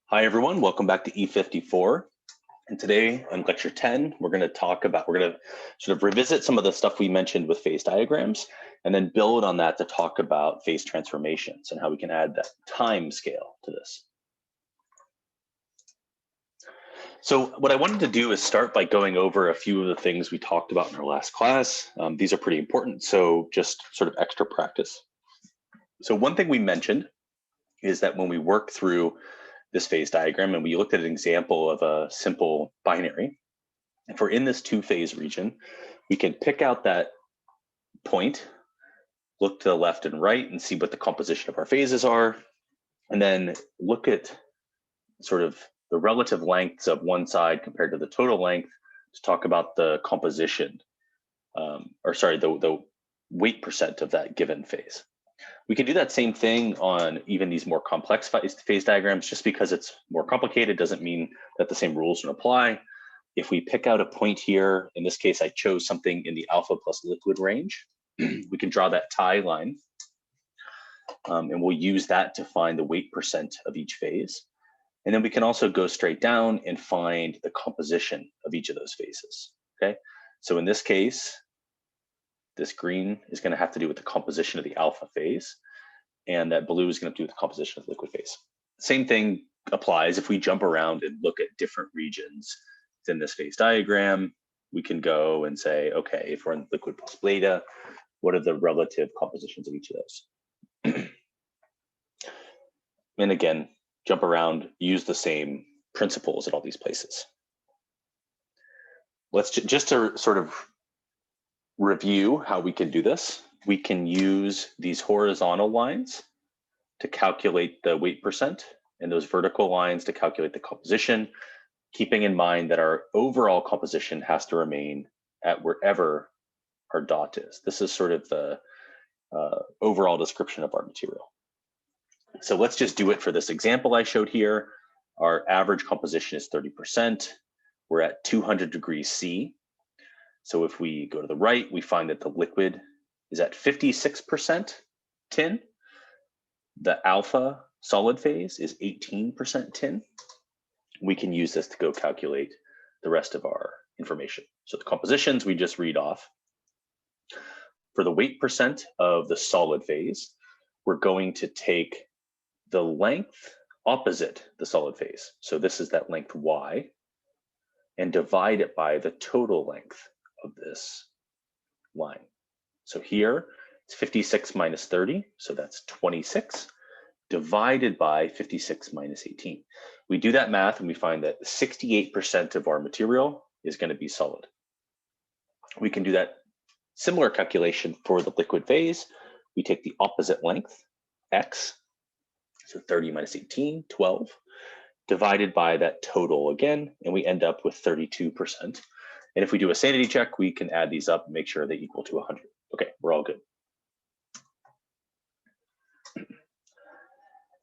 Hi, everyone. Welcome back to E54. And today in lecture 10, we're going to sort of revisit some of the stuff we mentioned with phase diagrams, and then build on that to talk about phase transformations and how we can add that time scale to this. So what I wanted to do is start by going over a few of the things we talked about in our last class. These are pretty important, so just sort of extra practice. So one thing we mentioned is that when we work through this phase diagram and we looked at an example of a simple binary, if we're in this two-phase region, we can pick out that point, look to the left and right and see what the composition of our phases are, and then look at sort of the relative lengths of one side compared to the total length to talk about the composition, the weight percent of that given phase. We can do that same thing on even these more complex phase diagrams. Just because it's more complicated doesn't mean that the same rules don't apply. If we pick out a point here, in this case, I chose something in the alpha plus liquid range, we can draw that tie line, and we'll use that to find the weight percent of each phase. And then we can also go straight down and find the composition of each of those phases, okay? So in this case, this green is going to have to do with the composition of the alpha phase, and that blue is going to do with the composition of the liquid phase. Same thing applies if we jump around and look at different regions within this phase diagram. We can go and say, okay, if we're in liquid plus beta, what are the relative compositions of each of those? And again, jump around, use the same principles at all these places. Let's just to sort of review how we can do this. We can use these horizontal lines to calculate the weight percent and those vertical lines to calculate the composition, keeping in mind that our overall composition has to remain at wherever our dot is. This is sort of the overall description of our material. So let's just do it for this example I showed here. Our average composition is 30%. We're at 200 degrees C. So if we go to the right, we find that the liquid is at 56% tin. The alpha solid phase is 18% tin. We can use this to go calculate the rest of our information. So the compositions we just read off. For the weight percent of the solid phase, we're going to take the length opposite the solid phase. So this is that length y, and divide it by the total length of this line. So here it's 56 minus 30, so that's 26, divided by 56 minus 18. We do that math and we find that 68% of our material is going to be solid. We can do that similar calculation for the liquid phase. We take the opposite length, x, so 30 minus 18, 12, divided by that total again, and we end up with 32%. And if we do a sanity check, we can add these up and make sure they equal to 100. Okay, we're all good.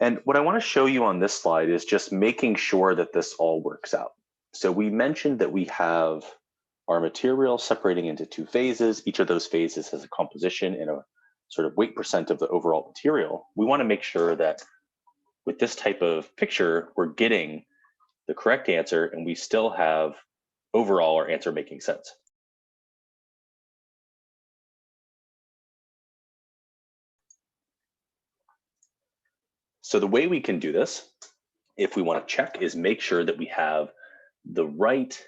And what I want to show you on this slide is just making sure that this all works out. So we mentioned that we have our material separating into two phases. Each of those phases has a composition and a sort of weight percent of the overall material. We want to make sure that with this type of picture, we're getting the correct answer and we still have overall our answer making sense. So the way we can do this, if we want to check, is make sure that we have the right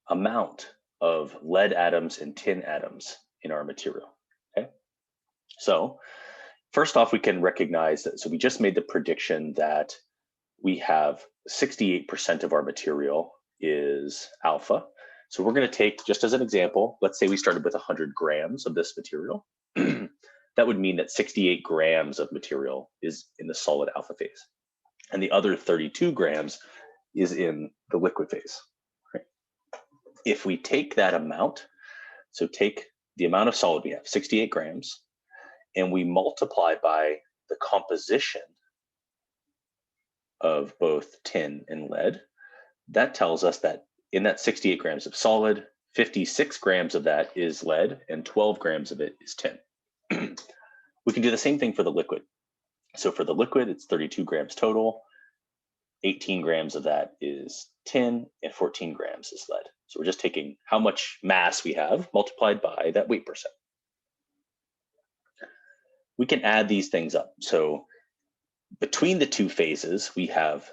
amount of lead atoms and tin atoms in our material, okay? So first off, we can recognize that, so we just made the prediction that we have 68% of our material is alpha. So we're going to take, just as an example, let's say we started with 100 grams of this material. That would mean that 68 grams of material is in the solid alpha phase. And the other 32 grams is in the liquid phase. Right? If we take that amount, so take the amount of solid we have, 68 grams, and we multiply by the composition of both tin and lead, that tells us that in that 68 grams of solid, 56 grams of that is lead and 12 grams of it is tin. We can do the same thing for the liquid. So for the liquid, it's 32 grams total. 18 grams of that is tin and 14 grams is lead. So we're just taking how much mass we have multiplied by that weight percent. We can add these things up. So between the two phases, we have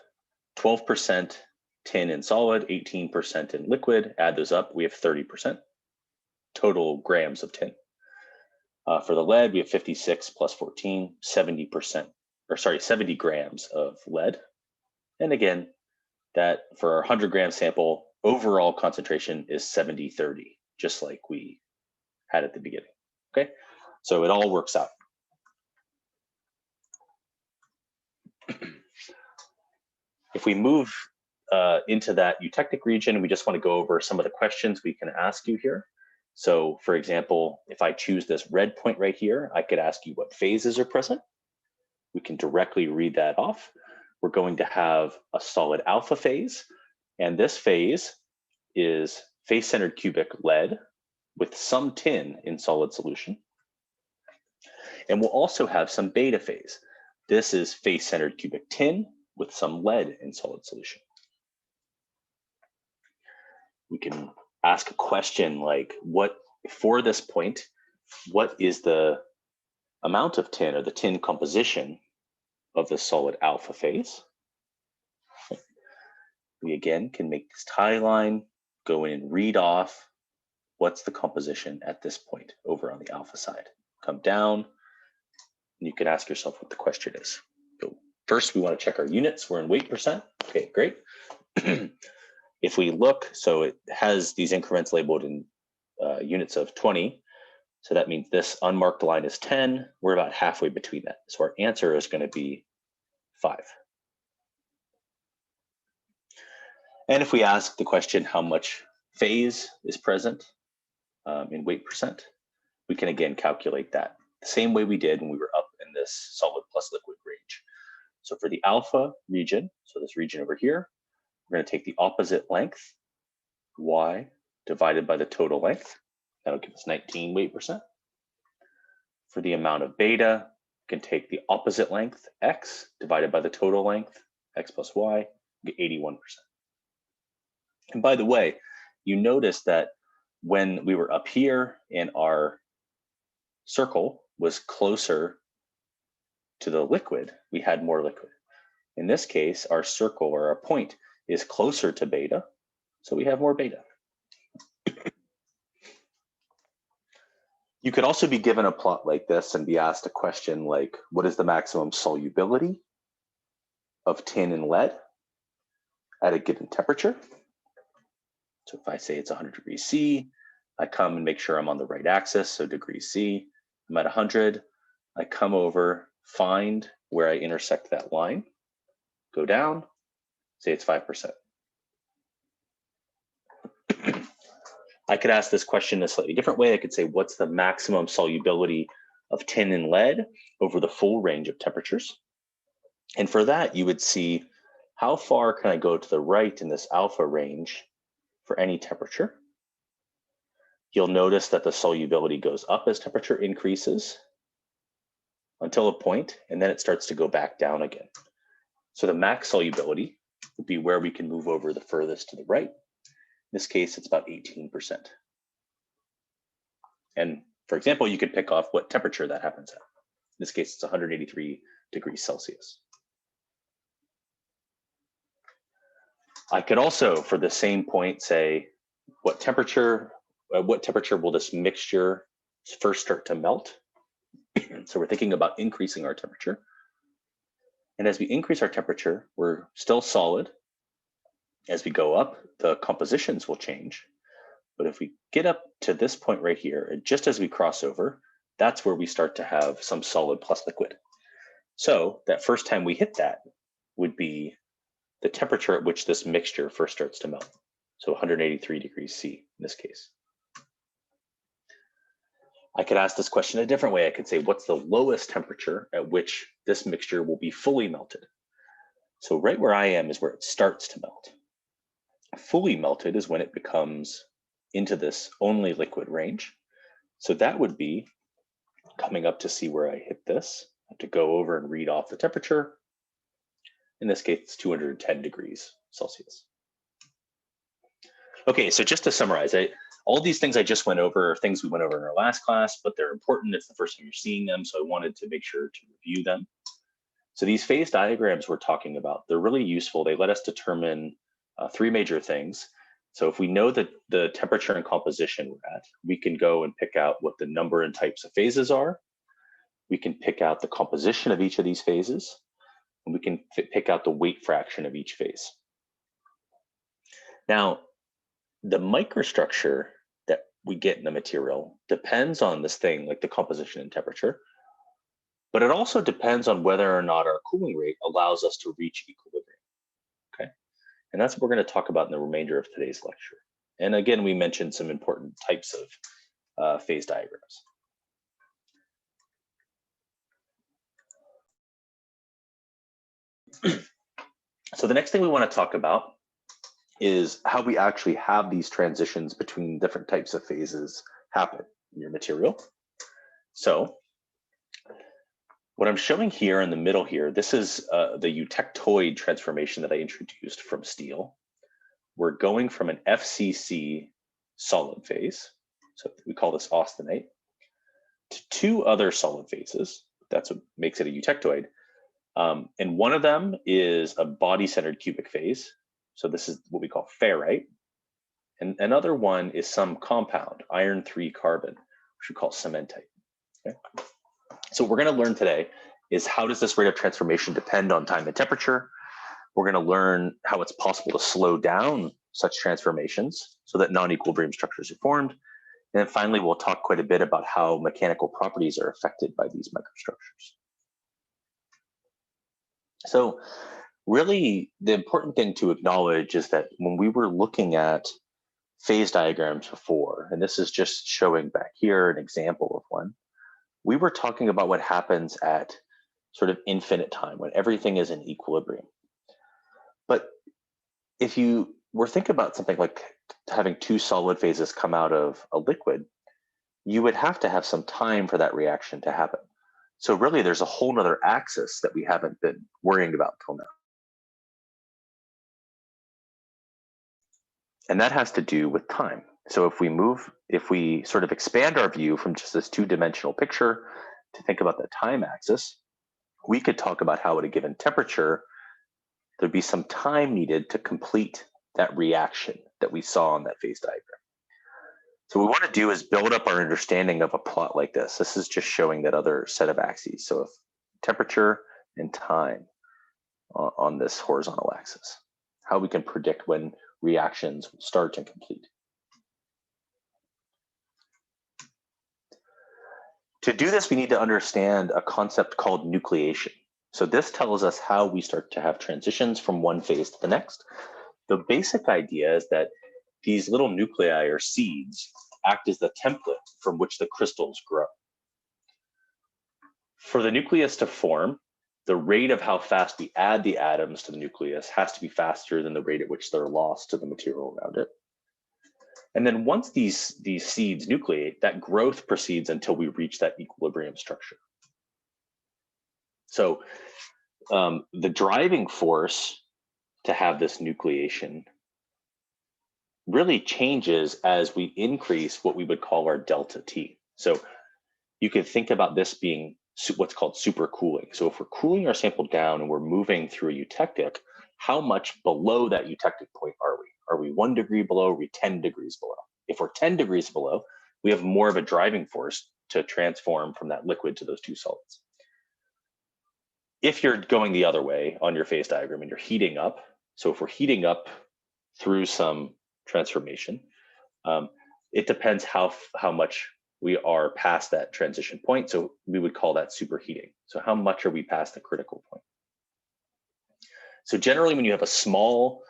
12% tin in solid, 18% in liquid. Add those up, we have 30% total grams of tin. For the lead, we have 56 plus 14, 70%, or sorry, 70 grams of lead. And again, that for our 100 gram sample, overall concentration is 70-30, just like we had at the beginning, okay? So it all works out. If we move into that eutectic region, we just want to go over some of the questions we can ask you here. So for example, if I choose this red point right here, I could ask you what phases are present. We can directly read that off. We're going to have a solid alpha phase, and this phase is face-centered cubic lead with some tin in solid solution. And we'll also have some beta phase. This is face-centered cubic tin with some lead in solid solution. We can ask a question like, what, for this point, what is the amount of tin or the tin composition of the solid alpha phase? We again can make this tie line, go in and read off what's the composition at this point over on the alpha side. Come down, and you can ask yourself what the question is. So first, we want to check our units. We're in weight percent. Okay, great. If we look, so it has these increments labeled in units of 20. So that means this unmarked line is 10. We're about halfway between that. So our answer is going to be 5. And if we ask the question how much phase is present in weight percent, we can again calculate that the same way we did when we were up in this solid plus liquid range. So for the alpha region, so this region over here, we're going to take the opposite length, y, divided by the total length. That'll give us 19 weight percent. For the amount of beta, we can take the opposite length, x, divided by the total length, x plus y, get 81%. And by the way, you notice that when we were up here and our circle was closer to the liquid, we had more liquid. In this case, our circle or our point is closer to beta, so we have more beta. You could also be given a plot like this and be asked a question like, what is the maximum solubility of tin and lead at a given temperature? So if I say it's 100 degrees C, I come and make sure I'm on the right axis, so degrees C. I'm at 100, I come over, find where I intersect that line, go down, say it's 5%. I could ask this question a slightly different way. I could say, what's the maximum solubility of tin and lead over the full range of temperatures? And for that, you would see how far can I go to the right in this alpha range for any temperature. You'll notice that the solubility goes up as temperature increases until a point, and then it starts to go back down again. So the max solubility would be where we can move over the furthest to the right. In this case, it's about 18%. And for example, you could pick off what temperature that happens at. In this case, it's 183 degrees Celsius. I could also, for the same point, say what temperature will this mixture first start to melt? So we're thinking about increasing our temperature. And as we increase our temperature, we're still solid. As we go up, the compositions will change. But if we get up to this point right here, just as we cross over, that's where we start to have some solid plus liquid. So that first time we hit that would be the temperature at which this mixture first starts to melt. So 183 degrees C in this case. I could ask this question a different way. I could say, what's the lowest temperature at which this mixture will be fully melted? So right where I am is where it starts to melt. Fully melted is when it becomes into this only liquid range. So that would be coming up to see where I hit this. to go over and read off the temperature. In this case, it's 210 degrees Celsius. Okay, so just to summarize, all these things I just went over are things we went over in our last class, but they're important. It's the first time you're seeing them, so I wanted to make sure to review them. So these phase diagrams we're talking about, they're really useful. They let us determine three major things. So if we know that the temperature and composition we're at, we can go and pick out what the number and types of phases are. We can pick out the composition of each of these phases, and we can pick out the weight fraction of each phase. Now, the microstructure that we get in the material depends on this thing, like the composition and temperature, but it also depends on whether or not our cooling rate allows us to reach equilibrium, okay? And that's what we're going to talk about in the remainder of today's lecture. And again, we mentioned some important types of phase diagrams. So the next thing we want to talk about is how we actually have these transitions between different types of phases happen in your material. So what I'm showing here in the middle here, this is the eutectoid transformation that I introduced from steel. We're going from an FCC solid phase, so we call this austenite, to two other solid phases. That's what makes it a eutectoid. And one of them is a body-centered cubic phase. So this is what we call ferrite. And another one is some compound, iron 3 carbon, which we call cementite. Okay? So what we're going to learn today is how does this rate of transformation depend on time and temperature? We're going to learn how it's possible to slow down such transformations so that non-equilibrium structures are formed. And then finally, we'll talk quite a bit about how mechanical properties are affected by these microstructures. So really, the important thing to acknowledge is that when we were looking at phase diagrams before, and this is just showing back here an example of one, we were talking about what happens at sort of infinite time when everything is in equilibrium. But if you were thinking about something like having two solid phases come out of a liquid, you would have to have some time for that reaction to happen. So really, there's a whole nother axis that we haven't been worrying about till now. And that has to do with time. So if we sort of expand our view from just this two-dimensional picture to think about the time axis, we could talk about how at a given temperature, there'd be some time needed to complete that reaction that we saw on that phase diagram. So what we want to do is build up our understanding of a plot like this. This is just showing that other set of axes. So if temperature and time on this horizontal axis, how we can predict when reactions will start and complete. To do this, we need to understand a concept called nucleation. So this tells us how we start to have transitions from one phase to the next. The basic idea is that these little nuclei or seeds act as the template from which the crystals grow. For the nucleus to form, the rate of how fast we add the atoms to the nucleus has to be faster than the rate at which they're lost to the material around it. And then once these seeds nucleate, that growth proceeds until we reach that equilibrium structure. So the driving force to have this nucleation really changes as we increase what we would call our delta T. So you could think about this being what's called supercooling. So if we're cooling our sample down and we're moving through a eutectic, how much below that eutectic point are we? Are we 1 degree below? Are we 10 degrees below? If we're 10 degrees below, we have more of a driving force to transform from that liquid to those two solids. If you're going the other way on your phase diagram and you're heating up, so if we're heating up through some transformation, it depends how much we are past that transition point. So we would call that superheating. So how much are we past the critical point? So generally, when you have a small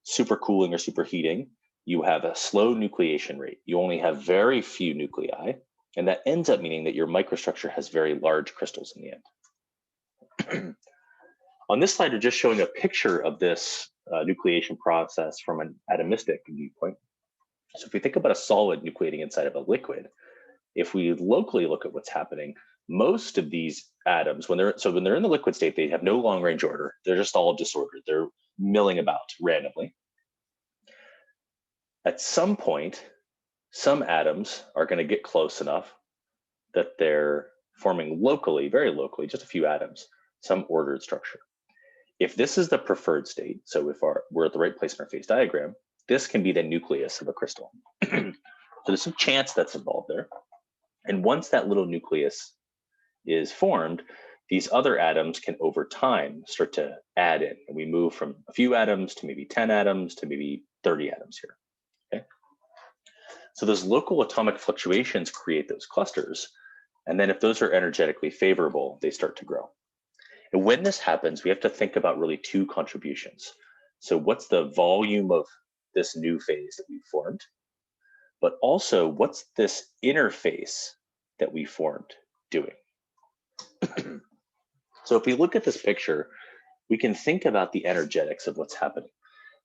supercooling or superheating, you have a slow nucleation rate. You only have very few nuclei, and that ends up meaning that your microstructure has very large crystals in the end. On this slide, we're just showing a picture of this nucleation process from an atomistic viewpoint. So if we think about a solid nucleating inside of a liquid, if we locally look at what's happening, most of these atoms, when they're in the liquid state, they have no long range order. They're just all disordered. They're milling about randomly. At some point, some atoms are going to get close enough that they're forming locally, very locally, just a few atoms, some ordered structure. If this is the preferred state, so if we're at the right place in our phase diagram, this can be the nucleus of a crystal. So there's some chance that's involved there. And once that little nucleus is formed, these other atoms can over time start to add in. And we move from a few atoms to maybe 10 atoms to maybe 30 atoms here. Okay. So those local atomic fluctuations create those clusters. And then if those are energetically favorable, they start to grow. And when this happens, we have to think about really two contributions. So what's the volume of this new phase that we formed? But also, what's this interface that we formed doing? So if we look at this picture, we can think about the energetics of what's happening.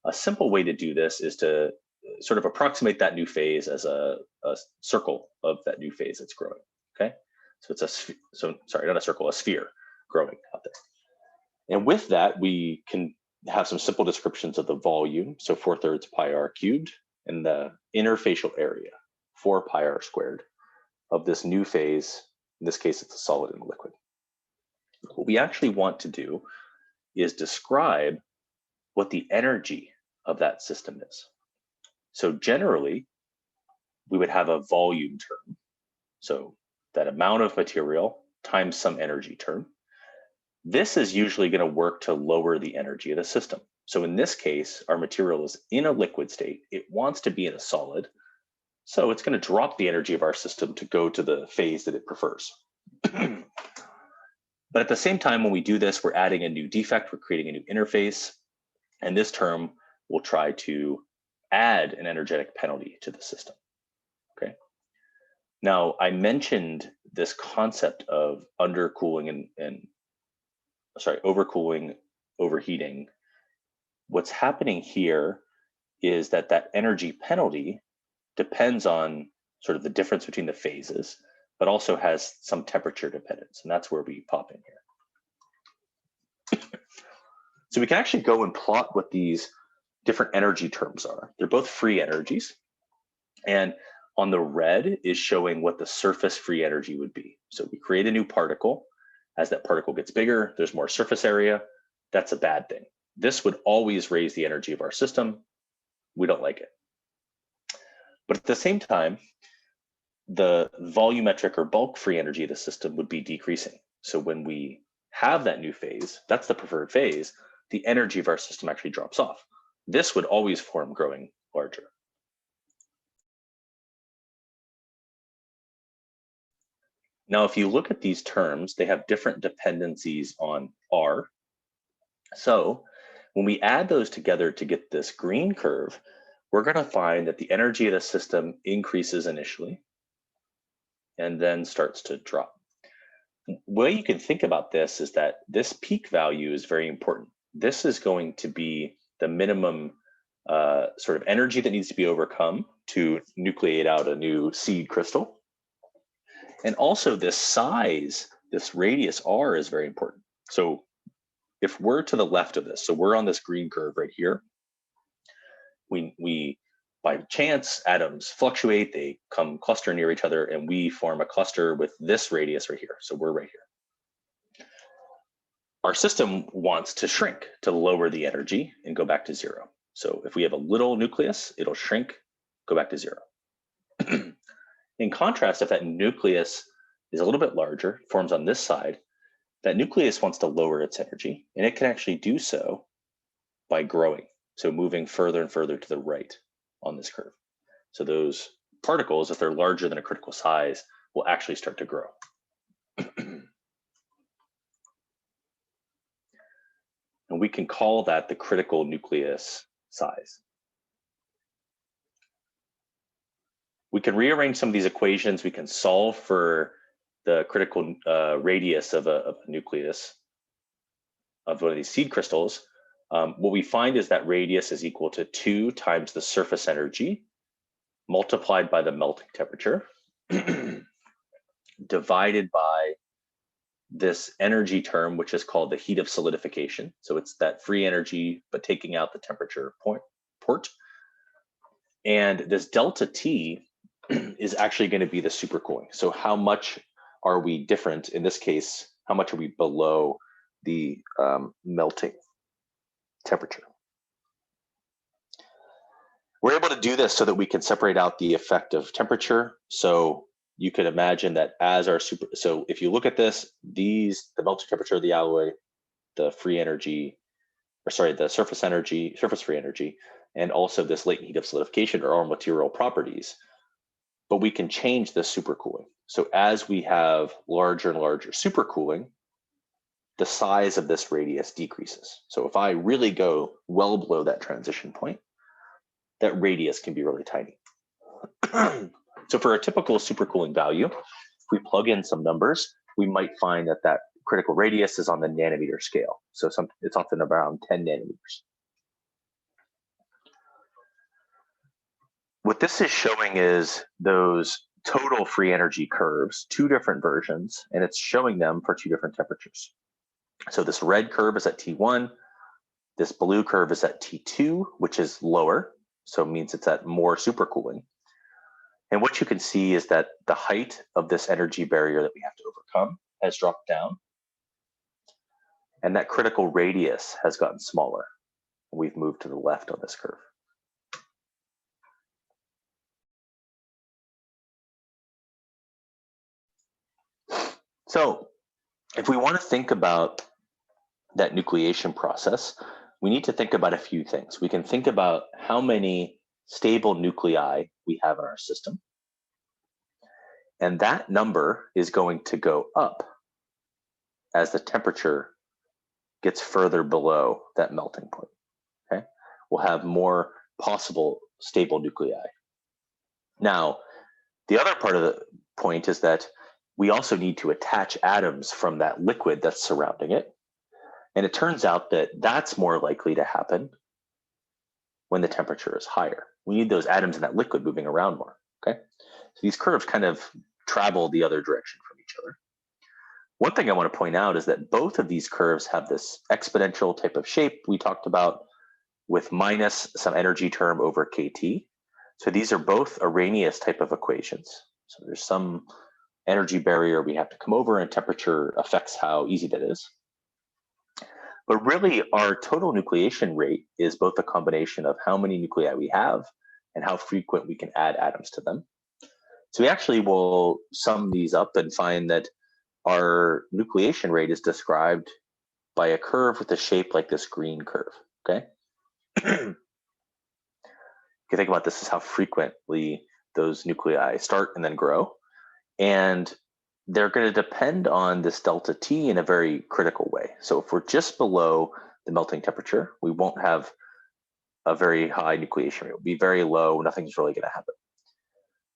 A simple way to do this is to sort of approximate that new phase as a circle of that new phase that's growing, okay? So it's a sphere growing out there. And with that, we can have some simple descriptions of the volume, so 4/3 pi r cubed, and the interfacial area, 4 pi r squared, of this new phase. In this case, it's a solid and a liquid. What we actually want to do is describe what the energy of that system is. So generally, we would have a volume term. So that amount of material times some energy term. This is usually going to work to lower the energy of the system. So in this case, our material is in a liquid state. It wants to be in a solid. So it's going to drop the energy of our system to go to the phase that it prefers. But at the same time, when we do this, we're adding a new defect, we're creating a new interface, and this term will try to add an energetic penalty to the system, okay? Now, I mentioned this concept of undercooling overcooling, overheating. What's happening here is that energy penalty depends on sort of the difference between the phases, but also has some temperature dependence, and that's where we pop in here. So we can actually go and plot what these different energy terms are. They're both free energies, and on the red is showing what the surface free energy would be. So we create a new particle. As that particle gets bigger, there's more surface area. That's a bad thing. This would always raise the energy of our system. We don't like it. But at the same time, the volumetric or bulk free energy of the system would be decreasing. So when we have that new phase, that's the preferred phase, the energy of our system actually drops off. This would always form growing larger. Now, if you look at these terms, they have different dependencies on R. So when we add those together to get this green curve, we're going to find that the energy of the system increases initially and then starts to drop. The way you can think about this is that this peak value is very important. This is going to be the minimum sort of energy that needs to be overcome to nucleate out a new seed crystal. And also this size, this radius R, is very important. So if we're to the left of this, so we're on this green curve right here, we by chance, atoms fluctuate, they come cluster near each other, and we form a cluster with this radius right here. So we're right here. Our system wants to shrink to lower the energy and go back to 0. So if we have a little nucleus, it'll shrink, go back to 0. In contrast, if that nucleus is a little bit larger, forms on this side, that nucleus wants to lower its energy, and it can actually do so by growing. So moving further and further to the right on this curve. So those particles, if they're larger than a critical size, will actually start to grow. And we can call that the critical nucleus size. We can rearrange some of these equations. We can solve for the critical radius of a nucleus of one of these seed crystals. What we find is that radius is equal to 2 times the surface energy multiplied by the melting temperature divided by this energy term, which is called the heat of solidification. So it's that free energy, but taking out the temperature port. And this delta T is actually going to be the supercooling. So how much are we different? In this case, how much are we below the melting temperature? We're able to do this so that we can separate out the effect of temperature. So you could imagine that as our so if you look at this, the melting temperature of the alloy, the free energy, or sorry, the surface free energy, and also this latent heat of solidification are all material properties. But we can change this supercooling. So as we have larger and larger supercooling, the size of this radius decreases. So if I really go well below that transition point, that radius can be really tiny. So for a typical supercooling value, if we plug in some numbers, we might find that that critical radius is on the nanometer scale. So it's often around 10 nanometers. What this is showing is those total free energy curves, two different versions, and it's showing them for two different temperatures. So this red curve is at T1, this blue curve is at T2, which is lower, so it means it's at more supercooling. And what you can see is that the height of this energy barrier that we have to overcome has dropped down, and that critical radius has gotten smaller. We've moved to the left on this curve. So if we want to think about that nucleation process, we need to think about a few things. We can think about how many stable nuclei we have in our system. And that number is going to go up as the temperature gets further below that melting point. Okay? We'll have more possible stable nuclei. Now, the other part of the point is that we also need to attach atoms from that liquid that's surrounding it. And it turns out that that's more likely to happen when the temperature is higher. We need those atoms in that liquid moving around more, okay? So these curves kind of travel the other direction from each other. One thing I want to point out is that both of these curves have this exponential type of shape we talked about with minus some energy term over kT. So these are both Arrhenius type of equations. So there's some energy barrier we have to come over, and temperature affects how easy that is. But really, our total nucleation rate is both a combination of how many nuclei we have and how frequent we can add atoms to them. So we actually will sum these up and find that our nucleation rate is described by a curve with a shape like this green curve, okay? You can think about this as how frequently those nuclei start and then grow. And they're going to depend on this delta T in a very critical way. So if we're just below the melting temperature, we won't have a very high nucleation rate. It will be very low, nothing's really going to happen.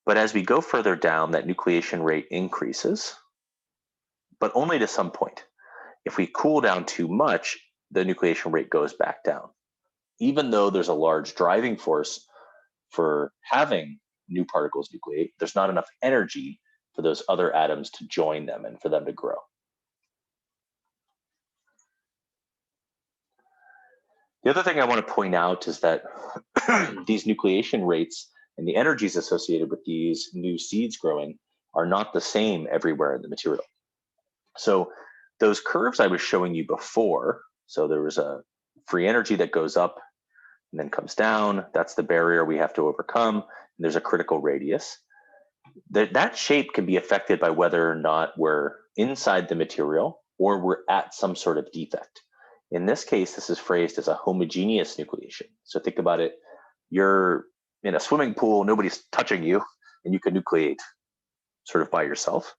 But as we go further down, that nucleation rate increases, but only to some point. If we cool down too much, the nucleation rate goes back down. Even though there's a large driving force for having new particles nucleate, there's not enough energy for those other atoms to join them and for them to grow. The other thing I want to point out is that these nucleation rates and the energies associated with these new seeds growing are not the same everywhere in the material. So those curves I was showing you before, so there was a free energy that goes up and then comes down. That's the barrier we have to overcome. And there's a critical radius. That shape can be affected by whether or not we're inside the material or we're at some sort of defect. In this case, this is phrased as a homogeneous nucleation. So think about it, you're in a swimming pool, nobody's touching you, and you can nucleate sort of by yourself.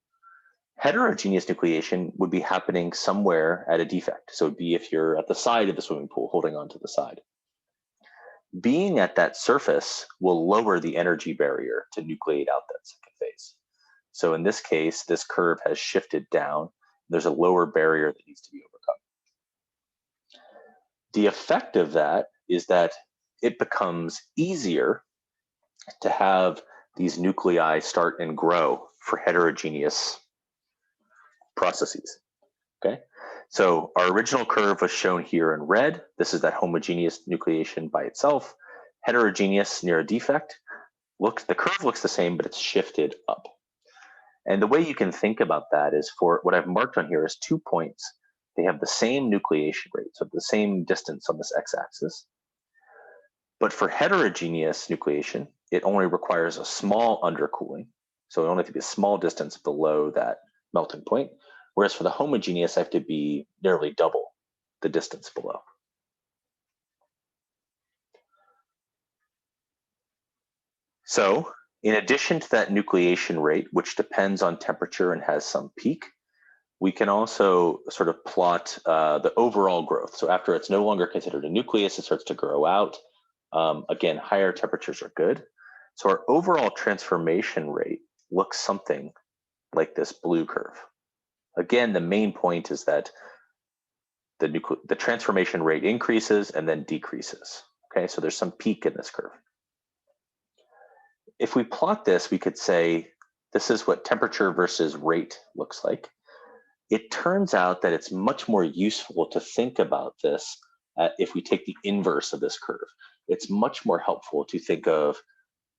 Heterogeneous nucleation would be happening somewhere at a defect. So it'd be if you're at the side of the swimming pool holding onto the side. Being at that surface will lower the energy barrier to nucleate out that second phase. So in this case, this curve has shifted down. There's a lower barrier that needs to be overcome. The effect of that is that it becomes easier to have these nuclei start and grow for heterogeneous processes. Okay, so our original curve was shown here in red. This is that homogeneous nucleation by itself. Heterogeneous near a defect. The curve looks the same, but it's shifted up. And the way you can think about that is, for what I've marked on here is 2 points. They have the same nucleation rate, so the same distance on this x-axis. But for heterogeneous nucleation, it only requires a small undercooling. So it only have to be a small distance below that melting point. Whereas for the homogeneous, I have to be nearly double the distance below. So in addition to that nucleation rate, which depends on temperature and has some peak, we can also sort of plot the overall growth. So after it's no longer considered a nucleus, it starts to grow out. Again, higher temperatures are good. So our overall transformation rate looks something like this blue curve. Again, the main point is that the transformation rate increases and then decreases. Okay, so there's some peak in this curve. If we plot this, we could say this is what temperature versus rate looks like. It turns out that it's much more useful to think about this if we take the inverse of this curve. It's much more helpful to think of,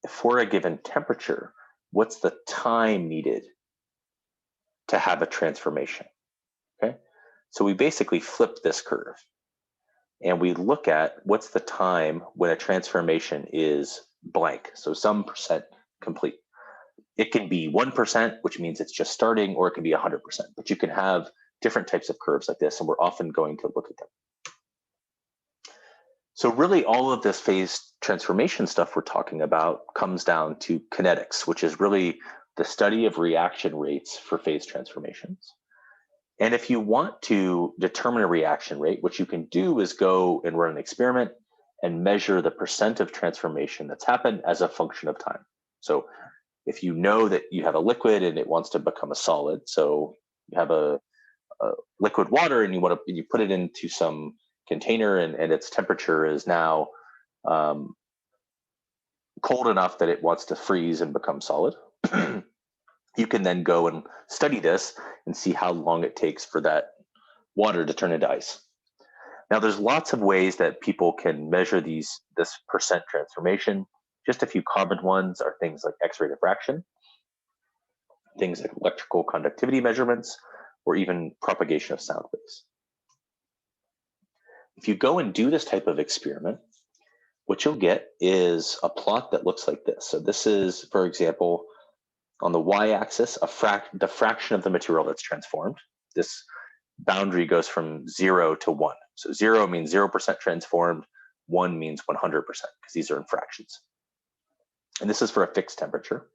for a given temperature, what's the time needed to have a transformation, okay? So we basically flip this curve and we look at what's the time when a transformation is blank, so some percent complete. It can be 1%, which means it's just starting, or it can be 100%, but you can have different types of curves like this, and we're often going to look at them. So really all of this phase transformation stuff we're talking about comes down to kinetics, which is really the study of reaction rates for phase transformations. And if you want to determine a reaction rate, what you can do is go and run an experiment and measure the percent of transformation that's happened as a function of time. So if you know that you have a liquid and it wants to become a solid, so you have a liquid water and you put it into some container and its temperature is now cold enough that it wants to freeze and become solid. You can then go and study this and see how long it takes for that water to turn into ice. Now, there's lots of ways that people can measure this percent transformation. Just a few common ones are things like X-ray diffraction, things like electrical conductivity measurements, or even propagation of sound waves. If you go and do this type of experiment, what you'll get is a plot that looks like this. So this is, for example, on the y-axis, the fraction of the material that's transformed. This boundary goes from 0 to 1. So 0 means 0% transformed, 1 means 100%, because these are in fractions. And this is for a fixed temperature.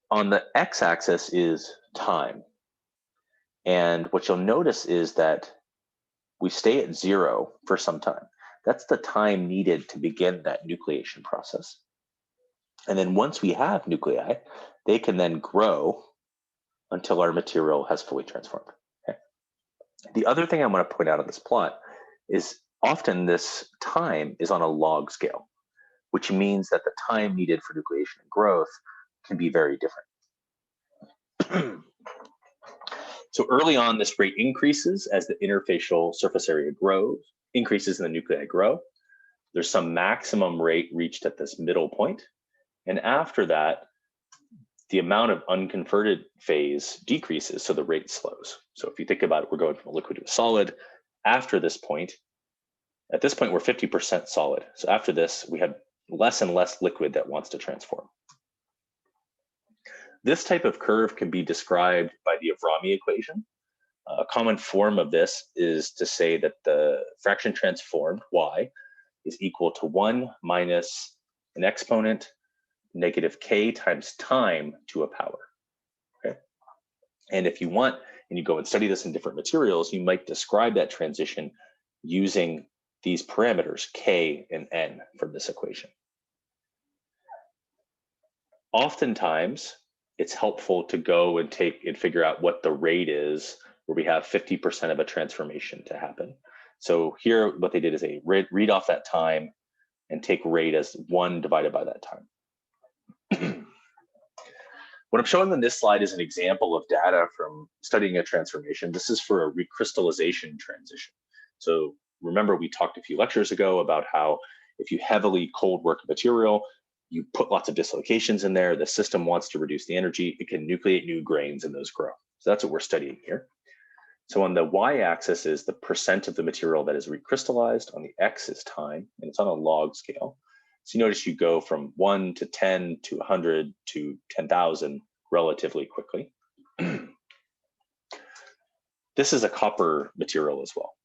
On the x-axis is time. And what you'll notice is that we stay at 0 for some time. That's the time needed to begin that nucleation process. And then once we have nuclei, they can then grow until our material has fully transformed. Okay? The other thing I want to point out on this plot is often this time is on a log scale, which means that the time needed for nucleation and growth can be very different. So early on, this rate increases as the interfacial surface area grows, increases and the nuclei grow. There's some maximum rate reached at this middle point. And after that, the amount of unconverted phase decreases, so the rate slows. So if you think about it, we're going from a liquid to a solid. After this point, at this point, we're 50% solid. So after this, we have less and less liquid that wants to transform. This type of curve can be described by the Avrami equation. A common form of this is to say that the fraction transformed, y, is equal to 1 minus an exponent negative k times time to a power. Okay? And if you want, and you go and study this in different materials, you might describe that transition using these parameters, k and n, from this equation. Oftentimes, it's helpful to go and figure out what the rate is where we have 50% of a transformation to happen. So here, what they did is they read off that time and take rate as 1 divided by that time. What I'm showing on this slide is an example of data from studying a transformation. This is for a recrystallization transition. So remember, we talked a few lectures ago about how if you heavily cold work a material, you put lots of dislocations in there, the system wants to reduce the energy, it can nucleate new grains and those grow. So that's what we're studying here. So on the y-axis is the percent of the material that is recrystallized, on the x is time, and it's on a log scale. So you notice you go from 1 to 10 to 100 to 10,000 relatively quickly. This is a copper material as well.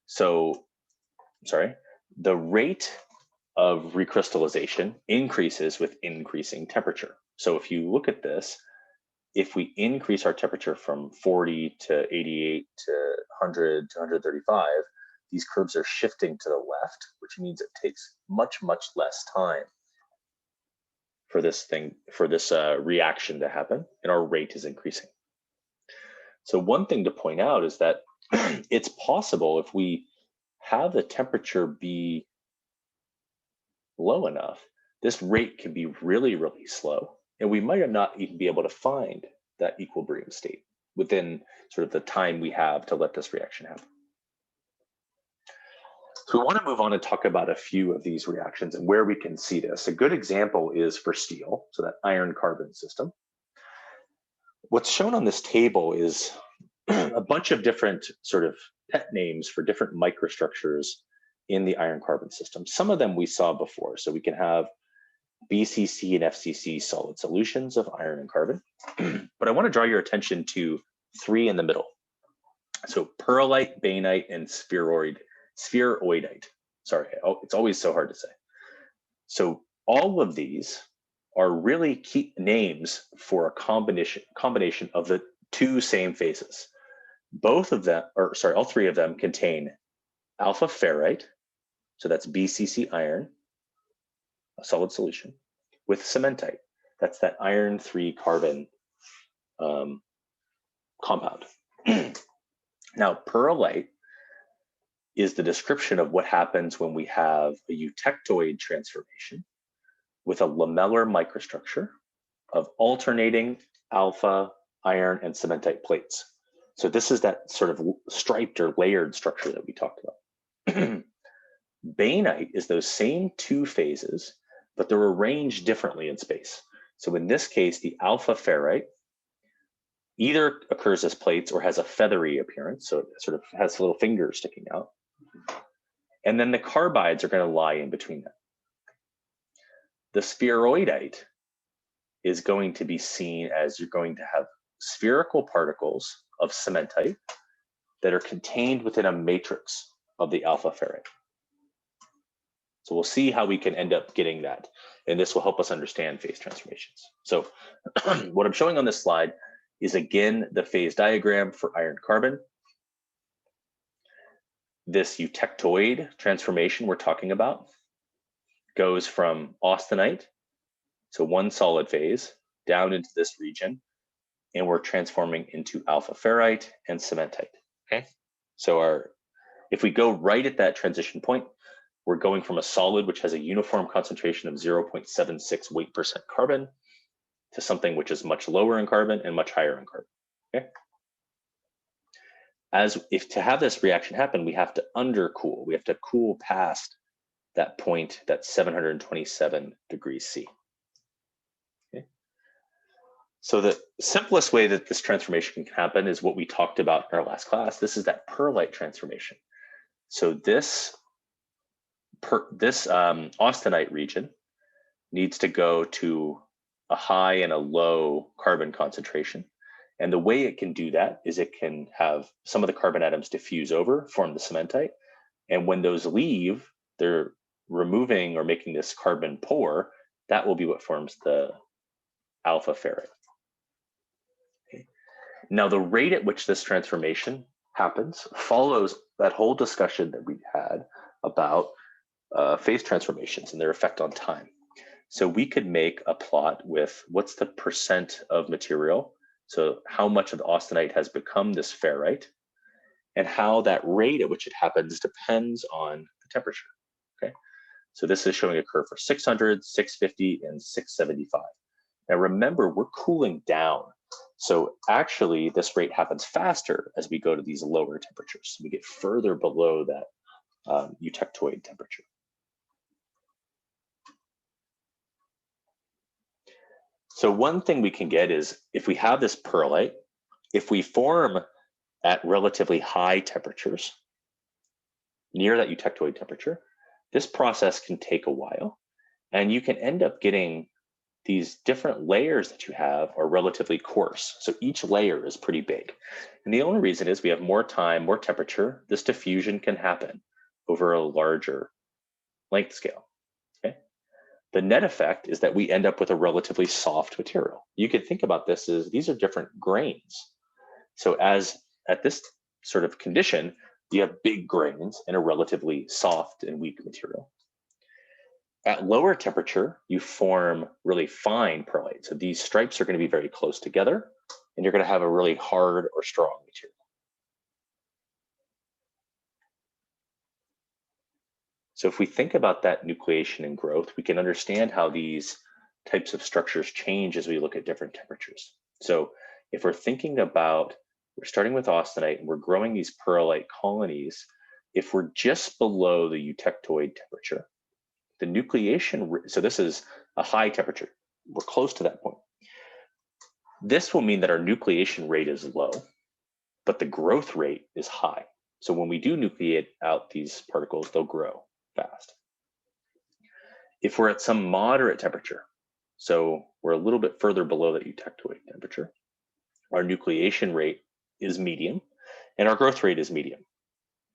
So, the rate of recrystallization increases with increasing temperature. So if you look at this, if we increase our temperature from 40 to 88 to 100 to 135, these curves are shifting to the left, which means it takes much, much less time for this reaction to happen, and our rate is increasing. So one thing to point out is that it's possible if we have the temperature be low enough, this rate can be really, really slow, and we might not even be able to find that equilibrium state within sort of the time we have to let this reaction happen. So we want to move on and talk about a few of these reactions and where we can see this. A good example is for steel, so that iron-carbon system. What's shown on this table is a bunch of different sort of pet names for different microstructures in the iron-carbon system. Some of them we saw before, so we can have BCC and FCC solid solutions of iron and carbon. But I want to draw your attention to 3 in the middle. So pearlite, bainite, and spheroidite. Sorry, it's always so hard to say. So all of these are really key names for a combination of the 2 same phases. Both of them, or sorry, all 3 of them contain alpha ferrite, so that's BCC iron, a solid solution, with cementite. That's that iron 3 carbon compound. Now, pearlite is the description of what happens when we have a eutectoid transformation with a lamellar microstructure of alternating alpha, iron, and cementite plates. So this is that sort of striped or layered structure that we talked about. Bainite is those same 2 phases, but they're arranged differently in space. So in this case, the alpha ferrite either occurs as plates or has a feathery appearance, so it sort of has little fingers sticking out. And then the carbides are going to lie in between them. The spheroidite is going to be seen as you're going to have spherical particles of cementite that are contained within a matrix of the alpha ferrite. So we'll see how we can end up getting that, and this will help us understand phase transformations. So what I'm showing on this slide is, again, the phase diagram for iron-carbon. This eutectoid transformation we're talking about goes from austenite, so 1 solid phase, down into this region, and we're transforming into alpha ferrite and cementite, okay? So if we go right at that transition point, we're going from a solid which has a uniform concentration of 0.76 weight percent carbon to something which is much lower in carbon and much higher in carbon, okay? If to have this reaction happen, we have to undercool. We have to cool past that point, that's 727 degrees C. Okay? So the simplest way that this transformation can happen is what we talked about in our last class. This is that pearlite transformation. So this austenite region needs to go to a high and a low carbon concentration. And the way it can do that is it can have some of the carbon atoms diffuse over, form the cementite. And when those leave, they're removing or making this carbon poor. That will be what forms the alpha ferrite. Okay. Now, the rate at which this transformation happens follows that whole discussion that we had about phase transformations and their effect on time. So we could make a plot with what's the percent of material, so how much of the austenite has become this ferrite, and how that rate at which it happens depends on the temperature, okay? So this is showing a curve for 600, 650, and 675. Now remember, we're cooling down. So actually this rate happens faster as we go to these lower temperatures. We get further below that eutectoid temperature. So one thing we can get is if we have this perlite, if we form at relatively high temperatures, near that eutectoid temperature, this process can take a while, and you can end up getting these different layers that you have are relatively coarse. So each layer is pretty big. And the only reason is we have more time, more temperature, this diffusion can happen over a larger length scale. Okay. The net effect is that we end up with a relatively soft material. You could think about this as these are different grains. So as at this sort of condition, you have big grains in a relatively soft and weak material. At lower temperature, you form really fine perlite. So these stripes are going to be very close together, and you're going to have a really hard or strong material. So if we think about that nucleation and growth, we can understand how these types of structures change as we look at different temperatures. So if we're thinking about, we're starting with austenite and we're growing these perlite colonies, if we're just below the eutectoid temperature, the nucleation, so this is a high temperature, we're close to that point. This will mean that our nucleation rate is low, but the growth rate is high. So when we do nucleate out these particles, they'll grow fast. If we're at some moderate temperature, so we're a little bit further below that eutectoid temperature, our nucleation rate is medium and our growth rate is medium.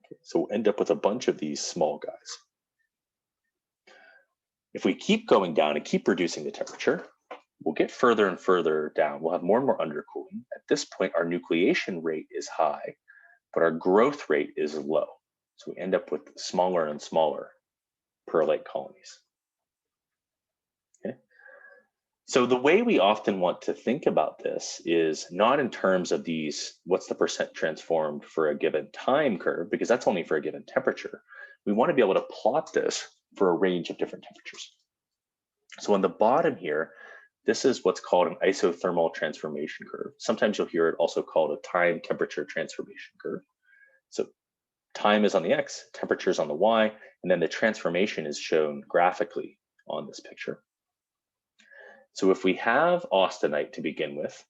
Okay, so we'll end up with a bunch of these small guys. If we keep going down and keep reducing the temperature, we'll get further and further down. We'll have more and more undercooling. At this point, our nucleation rate is high, but our growth rate is low. So we end up with smaller and smaller perlite colonies. Okay. So the way we often want to think about this is not in terms of these, what's the percent transformed for a given time curve, because that's only for a given temperature. We want to be able to plot this for a range of different temperatures. So on the bottom here, this is what's called an isothermal transformation curve. Sometimes you'll hear it also called a time temperature transformation curve. So time is on the X, temperature is on the Y, and then the transformation is shown graphically on this picture. So if we have austenite to begin with,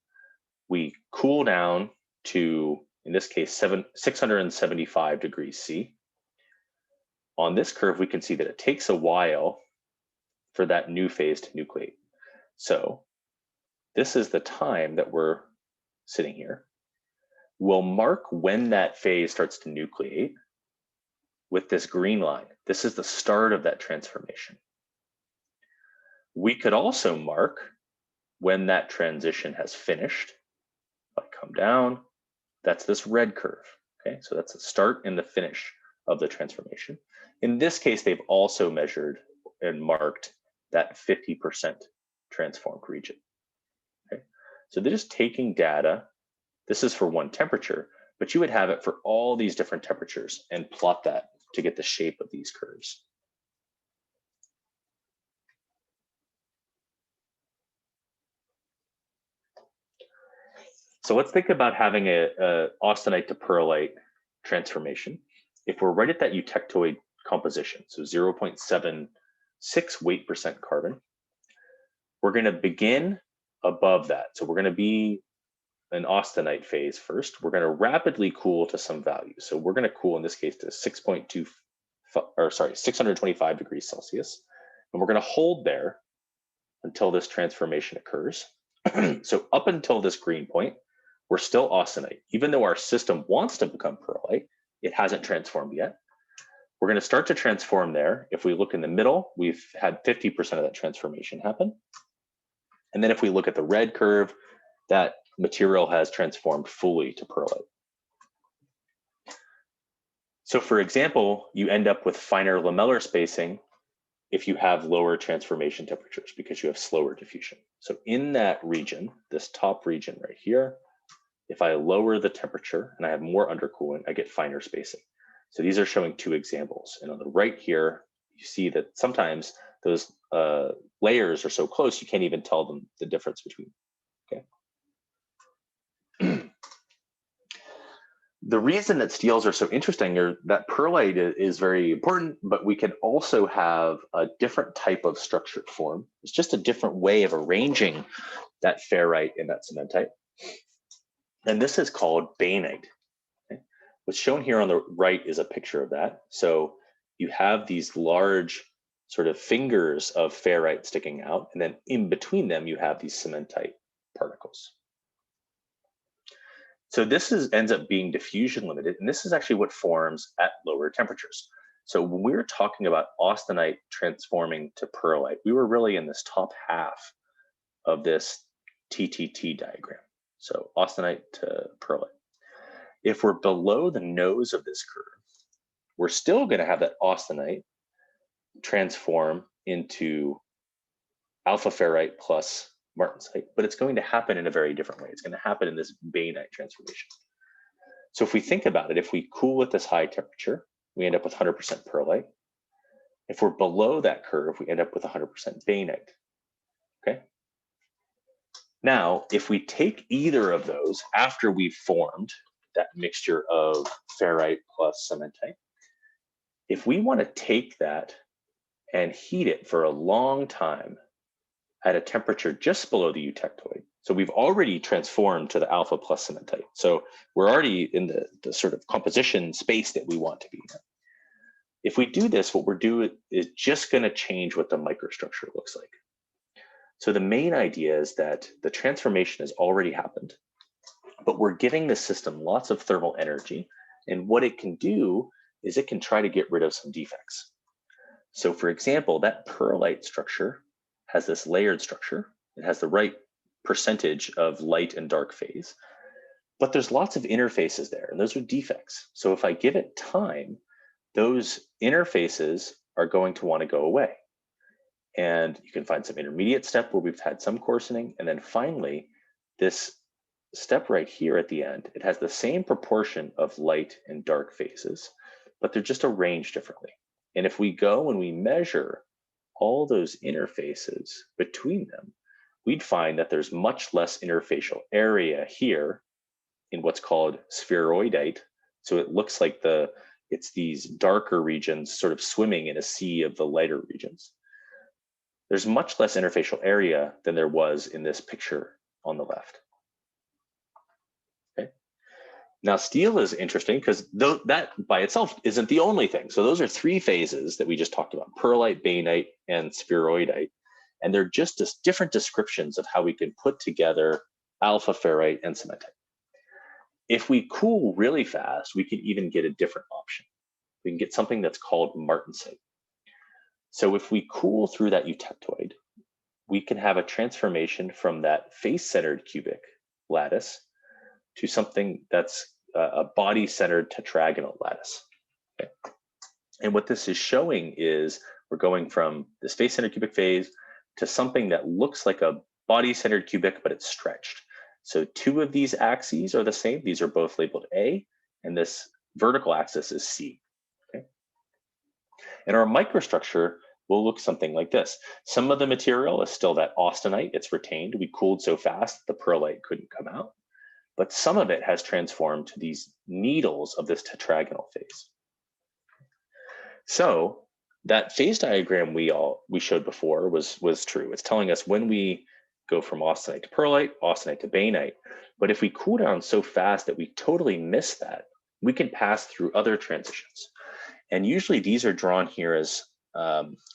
we cool down to, in this case, 675 degrees C. On this curve, we can see that it takes a while for that new phase to nucleate. So this is the time that we're sitting here. We'll mark when that phase starts to nucleate with this green line. This is the start of that transformation. We could also mark when that transition has finished. If I come down, that's this red curve. Okay, so that's the start and the finish of the transformation. In this case, they've also measured and marked that 50% transformed region. Okay, so they're just taking data. This is for one temperature, but you would have it for all these different temperatures and plot that to get the shape of these curves. So let's think about having a austenite to perlite transformation. If we're right at that eutectoid composition, so 0.76 weight percent carbon, we're going to begin above that. So we're going to be an austenite phase first. We're going to rapidly cool to some value. So we're going to cool in this case to 625 degrees Celsius. And we're going to hold there until this transformation occurs. So up until this green point, we're still austenite. Even though our system wants to become perlite, it hasn't transformed yet. We're going to start to transform there. If we look in the middle, we've had 50% of that transformation happen. And then if we look at the red curve, that material has transformed fully to perlite. So for example, you end up with finer lamellar spacing if you have lower transformation temperatures because you have slower diffusion. So in that region, this top region right here, if I lower the temperature and I have more undercooling, I get finer spacing. So these are showing two examples. And on the right here, you see that sometimes those layers are so close, you can't even tell them the difference between. Okay. The reason that steels are so interesting are that perlite is very important, but we can also have a different type of structured form. It's just a different way of arranging that ferrite and that cementite. And this is called bainite. Okay? What's shown here on the right is a picture of that. So you have these large sort of fingers of ferrite sticking out, and then in between them, you have these cementite particles. So this ends up being diffusion limited, and this is actually what forms at lower temperatures. So when we were talking about austenite transforming to perlite, we were really in this top half of this TTT diagram. So austenite to perlite. If we're below the nose of this curve, we're still going to have that austenite transform into alpha ferrite plus martensite, but it's going to happen in a very different way. It's going to happen in this bainite transformation. So if we think about it, if we cool at this high temperature, we end up with 100% perlite. If we're below that curve, we end up with 100% bainite. Okay. Now, if we take either of those after we've formed that mixture of ferrite plus cementite, if we want to take that and heat it for a long time at a temperature just below the eutectoid, so we've already transformed to the alpha plus cementite. So we're already in the sort of composition space that we want to be in. If we do this, what we're doing is just going to change what the microstructure looks like. So the main idea is that the transformation has already happened, but we're giving the system lots of thermal energy. And what it can do is it can try to get rid of some defects. So for example, that perlite structure has this layered structure. It has the right percentage of light and dark phase, but there's lots of interfaces there, and those are defects. So if I give it time, those interfaces are going to want to go away. And you can find some intermediate step where we've had some coarsening. And then finally, this step right here at the end, it has the same proportion of light and dark phases, but they're just arranged differently. And if we go and we measure all those interfaces between them, we'd find that there's much less interfacial area here in what's called spheroidite. So it looks like it's these darker regions sort of swimming in a sea of the lighter regions. There's much less interfacial area than there was in this picture on the left. Okay. Now steel is interesting because that by itself isn't the only thing. So those are three phases that we just talked about: perlite, bainite, and spheroidite. And they're just different descriptions of how we can put together alpha ferrite and cementite. If we cool really fast, we can even get a different option. We can get something that's called martensite. So if we cool through that eutectoid, we can have a transformation from that face-centered cubic lattice to something that's a body-centered tetragonal lattice. Okay. And what this is showing is we're going from this face-centered cubic phase to something that looks like a body-centered cubic, but it's stretched. So two of these axes are the same. These are both labeled A, and this vertical axis is C. Okay. And our microstructure will look something like this. Some of the material is still that austenite, it's retained. We cooled so fast the perlite couldn't come out, but some of it has transformed to these needles of this tetragonal phase. So that phase diagram we showed before was true. It's telling us when we go from austenite to perlite, austenite to bainite. But if we cool down so fast that we totally miss that, we can pass through other transitions. And usually these are drawn here as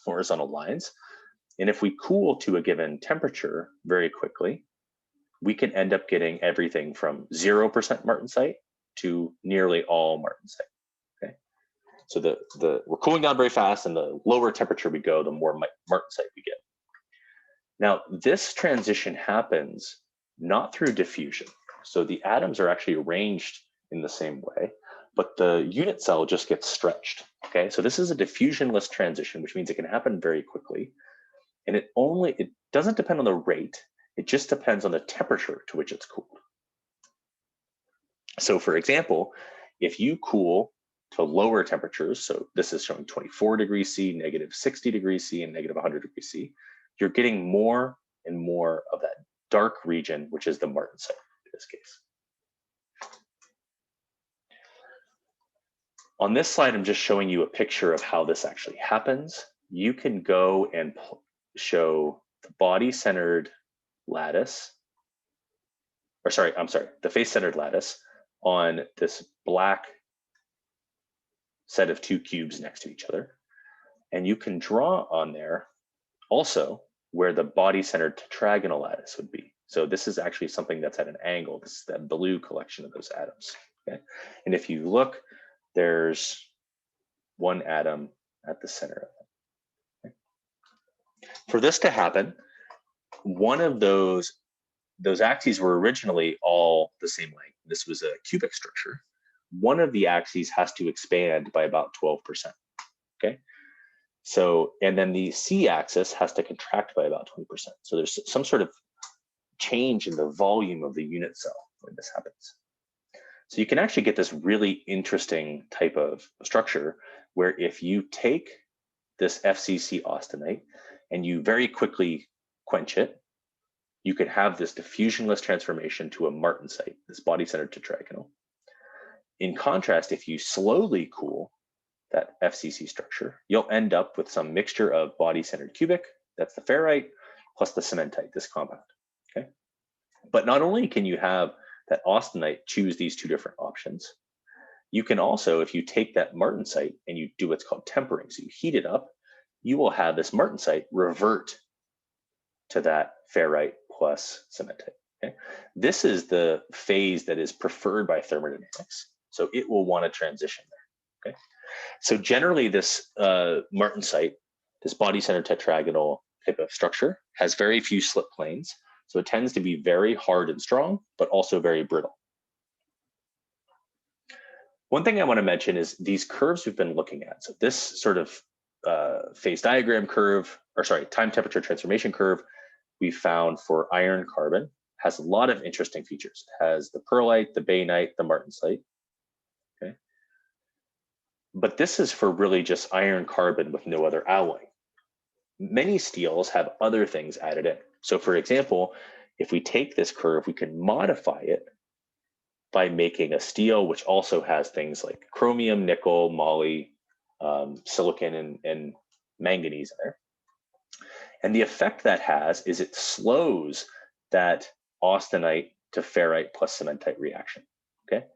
horizontal lines. And if we cool to a given temperature very quickly, we can end up getting everything from 0% martensite to nearly all martensite. Okay, so we're cooling down very fast, and the lower temperature we go, the more martensite we get. Now, this transition happens not through diffusion. So the atoms are actually arranged in the same way, but the unit cell just gets stretched. Okay, so this is a diffusionless transition, which means it can happen very quickly. And it doesn't depend on the rate, it just depends on the temperature to which it's cooled. So for example, if you cool to lower temperatures, so this is showing 24 degrees C, negative 60 degrees C, and negative 100 degrees C, you're getting more and more of that dark region, which is the martensite in this case. On this slide, I'm just showing you a picture of how this actually happens. You can go and show the body-centered lattice, or sorry, I'm sorry, the face-centered lattice on this black set of two cubes next to each other. And you can draw on there also where the body-centered tetragonal lattice would be. So this is actually something that's at an angle. This is that blue collection of those atoms. Okay? And if you look, there's one atom at the center of it. Okay? For this to happen, one of those axes were originally all the same length. This was a cubic structure. One of the axes has to expand by about 12%. Okay. So, and then the C-axis has to contract by about 20%. So there's some sort of change in the volume of the unit cell when this happens. So you can actually get this really interesting type of structure where if you take this FCC austenite and you very quickly quench it, you can have this diffusionless transformation to a martensite, this body-centered tetragonal. In contrast, if you slowly cool that FCC structure, you'll end up with some mixture of body-centered cubic, that's the ferrite, plus the cementite, this compound, okay? But not only can you have that austenite choose these two different options, you can also, if you take that martensite and you do what's called tempering, so you heat it up, you will have this martensite revert to that ferrite plus cementite, okay? This is the phase that is preferred by thermodynamics. So it will want to transition there, okay? So generally this martensite, this body-centered tetragonal type of structure, has very few slip planes. So it tends to be very hard and strong, but also very brittle. One thing I want to mention is these curves we've been looking at. So this sort of phase diagram curve, or sorry, time temperature transformation curve we found for iron carbon has a lot of interesting features. It has the pearlite, the bainite, the martensite. Okay. But this is for really just iron carbon with no other alloy. Many steels have other things added in. So for example, if we take this curve, we can modify it by making a steel which also has things like chromium, nickel, moly, silicon, and manganese in there. And the effect that has is it slows that austenite to ferrite plus cementite reaction, okay?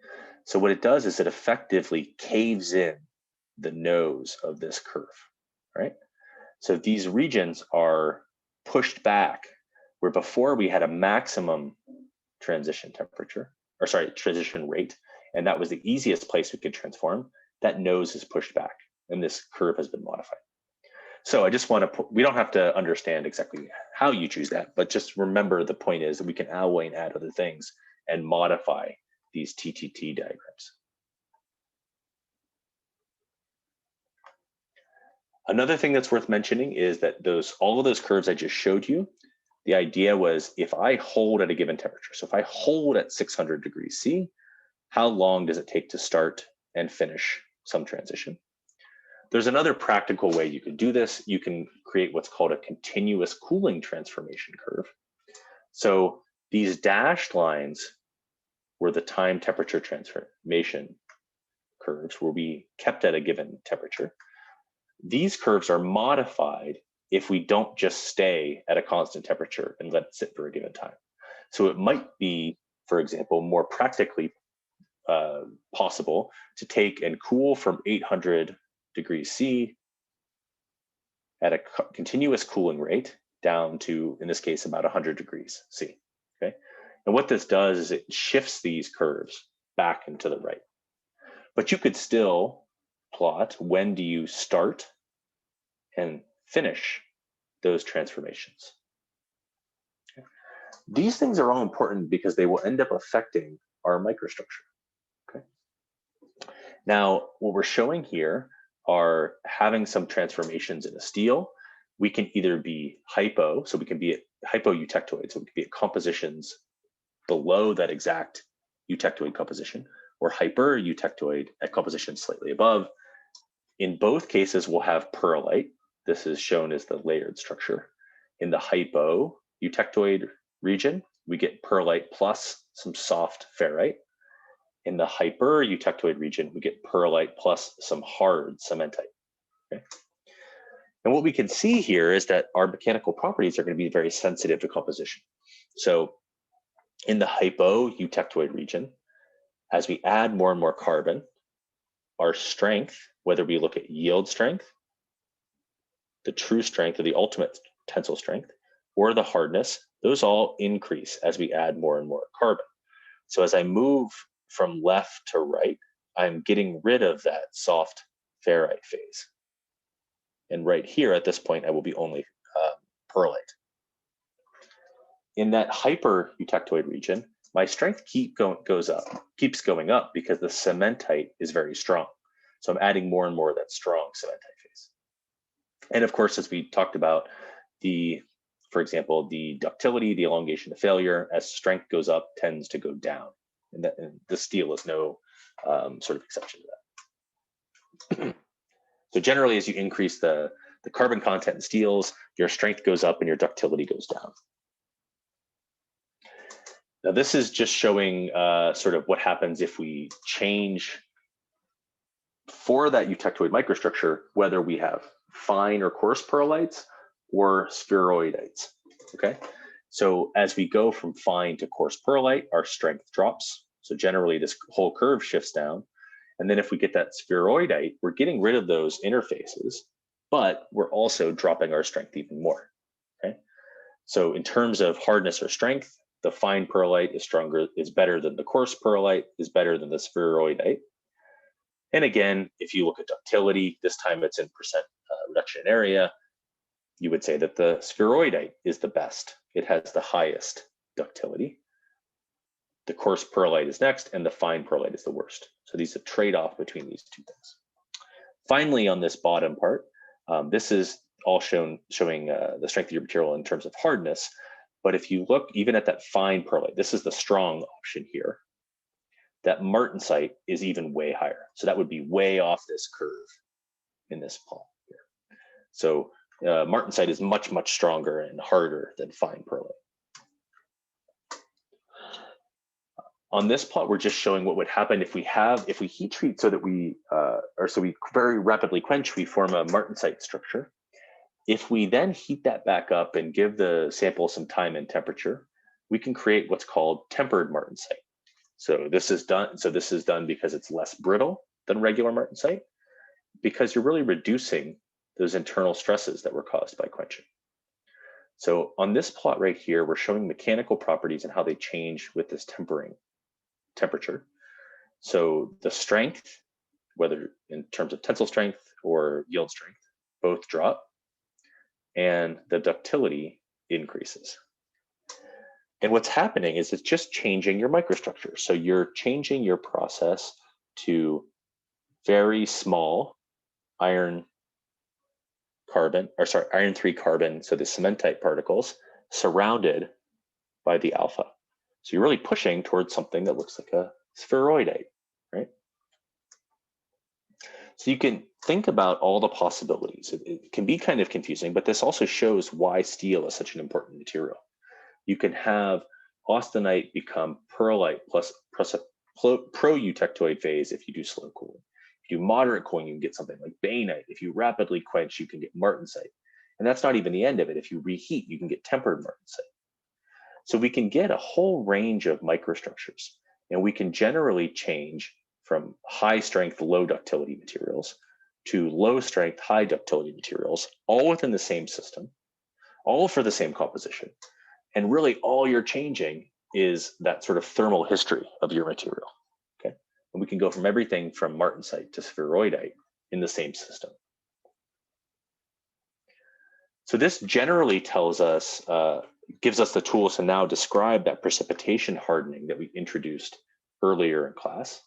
So what it does is it effectively caves in the nose of this curve, right? So these regions are pushed back where before we had a maximum transition temperature, or sorry, transition rate, and that was the easiest place we could transform. That nose is pushed back and this curve has been modified. So I just want to put, we don't have to understand exactly how you choose that, but just remember the point is that we can alloy and add other things and modify these TTT diagrams. Another thing that's worth mentioning is that all of those curves I just showed you, the idea was if I hold at a given temperature, so if I hold at 600 degrees C, how long does it take to start and finish some transition? There's another practical way you could do this. You can create what's called a continuous cooling transformation curve. So these dashed lines were the time temperature transformation curves will be kept at a given temperature. These curves are modified if we don't just stay at a constant temperature and let it sit for a given time. So it might be, for example, more practically possible to take and cool from 800 degrees C at a continuous cooling rate down to, in this case, about 100 degrees C, okay? And what this does is it shifts these curves back and to the right. But you could still plot when do you start and finish those transformations. Okay. These things are all important because they will end up affecting our microstructure, okay? Now, what we're showing here are having some transformations in a steel. We can either be hypo, so we can be at hypoeutectoid, so we can be at compositions below that exact eutectoid composition, or hyper-eutectoid at composition slightly above. In both cases, we'll have perlite. This is shown as the layered structure. In the hypo-eutectoid region, we get perlite plus some soft ferrite. In the hyper-eutectoid region, we get perlite plus some hard cementite. Okay? And what we can see here is that our mechanical properties are going to be very sensitive to composition. So in the hypo-eutectoid region, as we add more and more carbon, our strength, whether we look at yield strength, the true strength or the ultimate tensile strength, or the hardness, those all increase as we add more and more carbon. So as I move from left to right, I'm getting rid of that soft ferrite phase. And right here at this point, I will be only perlite. In that hyper-eutectoid region, my strength keeps going up because the cementite is very strong. So I'm adding more and more of that strong cementite phase. And of course, as we talked about, for example, the ductility, the elongation to failure, as strength goes up, tends to go down. And the steel is no sort of exception to that. So generally, as you increase the carbon content in steels, your strength goes up and your ductility goes down. Now, this is just showing sort of what happens if we change for that eutectoid microstructure, whether we have fine or coarse perlites or spheroidites, okay? So as we go from fine to coarse perlite, our strength drops. So generally this whole curve shifts down. And then if we get that spheroidite, we're getting rid of those interfaces, but we're also dropping our strength even more, okay? So in terms of hardness or strength, the fine perlite is better than the coarse perlite, is better than the spheroidite. And again, if you look at ductility, this time it's in percent reduction in area, you would say that the spheroidite is the best. It has the highest ductility. The coarse perlite is next, and the fine perlite is the worst. So these are a trade-off between these two things. Finally, on this bottom part, this is all showing the strength of your material in terms of hardness. But if you look even at that fine perlite, this is the strong option here. That martensite is even way higher. So that would be way off this curve in this plot here. So martensite is much, much stronger and harder than fine perlite. On this plot, we're just showing what would happen if we heat treat so that we very rapidly quench, we form a martensite structure. If we then heat that back up and give the sample some time and temperature, we can create what's called tempered martensite. So this is done because it's less brittle than regular martensite, because you're really reducing those internal stresses that were caused by quenching. So on this plot right here, we're showing mechanical properties and how they change with this tempering temperature. So the strength, whether in terms of tensile strength or yield strength, both drop, and the ductility increases. And what's happening is it's just changing your microstructure. So you're changing your process to very small iron 3 carbon, so the cementite particles surrounded by the alpha. So you're really pushing towards something that looks like a spheroidite, right? So you can think about all the possibilities. It can be kind of confusing, but this also shows why steel is such an important material. You can have austenite become perlite plus pro-eutectoid phase if you do slow cooling. If you do moderate cooling, you can get something like bainite. If you rapidly quench, you can get martensite. And that's not even the end of it. If you reheat, you can get tempered martensite. So we can get a whole range of microstructures, and we can generally change from high strength, low ductility materials to low strength, high ductility materials, all within the same system, all for the same composition. And really all you're changing is that sort of thermal history of your material, okay? And we can go from everything from martensite to spheroidite in the same system. So this generally tells us, gives us the tools to now describe that precipitation hardening that we introduced earlier in class.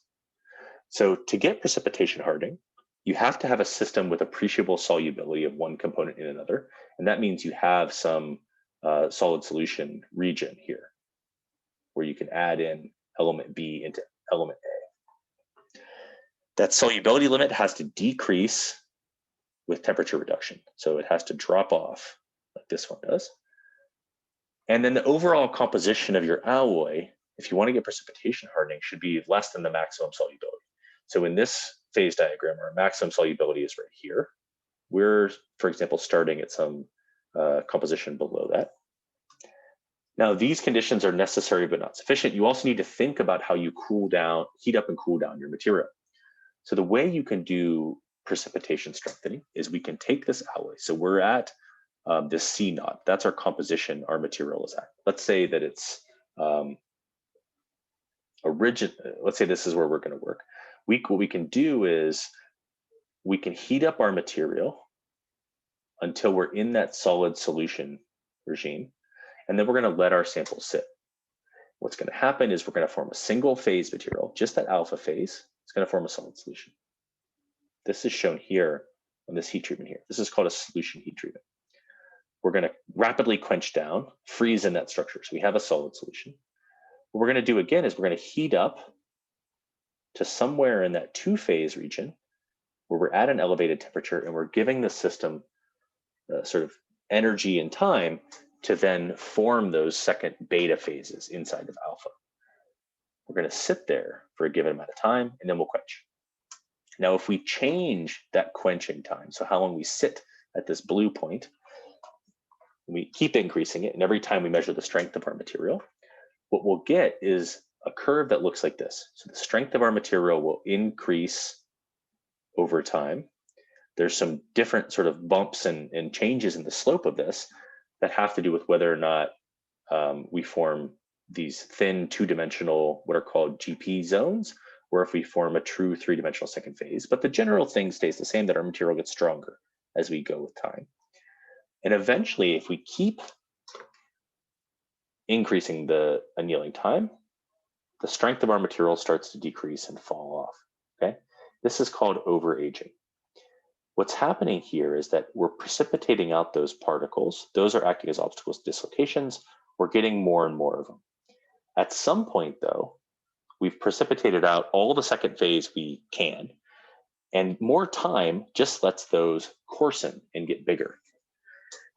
So to get precipitation hardening, you have to have a system with appreciable solubility of one component in another. And that means you have some solid solution region here, where you can add in element B into element A. That solubility limit has to decrease with temperature reduction. So it has to drop off like this one does. And then the overall composition of your alloy, if you want to get precipitation hardening, should be less than the maximum solubility. So in this phase diagram, our maximum solubility is right here. We're, for example, starting at some composition below that. Now, these conditions are necessary but not sufficient. You also need to think about how you cool down, heat up and cool down your material. So the way you can do precipitation strengthening is we can take this alloy. So we're at this C naught. That's our composition, our material is at. Let's say that it's a rigid, let's say this is where we're going to work. What we can do is we can heat up our material until we're in that solid solution regime. And then we're going to let our sample sit. What's going to happen is we're going to form a single phase material, just that alpha phase. It's going to form a solid solution. This is shown here on this heat treatment here. This is called a solution heat treatment. We're going to rapidly quench down, freeze in that structure. So we have a solid solution. What we're going to do again is we're going to heat up to somewhere in that two-phase region where we're at an elevated temperature and we're giving the system sort of energy and time to then form those second beta phases inside of alpha. We're going to sit there for a given amount of time and then we'll quench. Now, if we change that quenching time, so how long we sit at this blue point, we keep increasing it, and every time we measure the strength of our material, what we'll get is a curve that looks like this. So the strength of our material will increase over time. There's some different sort of bumps and changes in the slope of this that have to do with whether or not we form these thin two-dimensional, what are called GP zones, or if we form a true three-dimensional second phase. But the general thing stays the same, that our material gets stronger as we go with time. And eventually, if we keep increasing the annealing time, the strength of our material starts to decrease and fall off, okay? This is called overaging. What's happening here is that we're precipitating out those particles. Those are acting as obstacles to dislocations. We're getting more and more of them. At some point, though, we've precipitated out all the second phase we can, and more time just lets those coarsen and get bigger.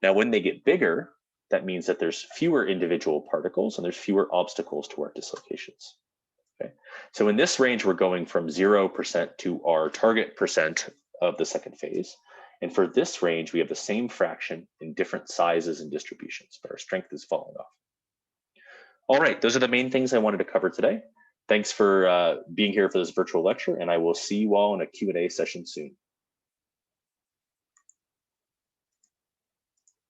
Now, when they get bigger, that means that there's fewer individual particles and there's fewer obstacles to our dislocations. Okay, so in this range, we're going from 0% to our target percent of the second phase. And for this range, we have the same fraction in different sizes and distributions, but our strength is falling off. All right, those are the main things I wanted to cover today. Thanks for being here for this virtual lecture, and I will see you all in a Q&A session soon.